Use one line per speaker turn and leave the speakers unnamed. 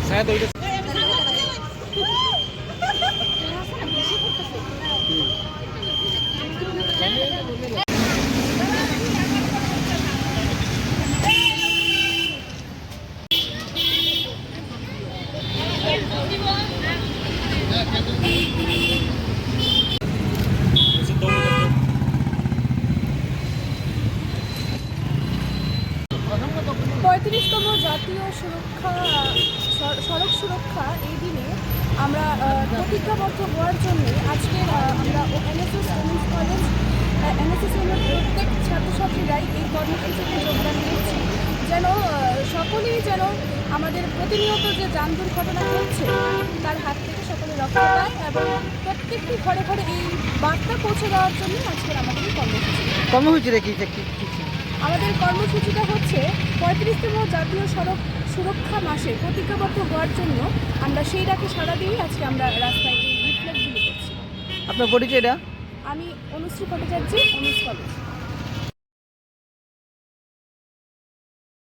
शायद ওইটা
35তম জাতীয় সড়ক সুরক্ষা এই দিনে আমরা প্রতিজ্ঞাবদ্ধ হওয়ার জন্য আজকের আমরা এনএসএস উমেন্স কলেজ এনএসএসের প্রত্যেক ছাত্রছাত্রীরাই এই কর্মসূচিতে যোগদান করছি, যেন সকলেই যেন আমাদের প্রতিনিয়ত যে যান দুর্ঘটনা হচ্ছে তার হাত থেকে সকলে রক্ষা পায় এবং প্রত্যেকটি ঘরে ঘরে এই বার্তা পৌঁছে দেওয়ার জন্য আজকের আমাদের এই কর্মসূচিটা আমাদের কর্মসূচিটা হচ্ছে 35তম জাতীয় সড়ক সুরক্ষা মাসে প্রতিজ্ঞাবদ্ধ হওয়ার জন্য আমরা সেই ডাকে সাড়া দিয়ে আজকে আমরা রাস্তায় এই লিফলেটগুলি করছি।
আপনার পরিচয়টা?
আমি অনুশ্রী ভট্টাচার্য, অনুজ কলেজ।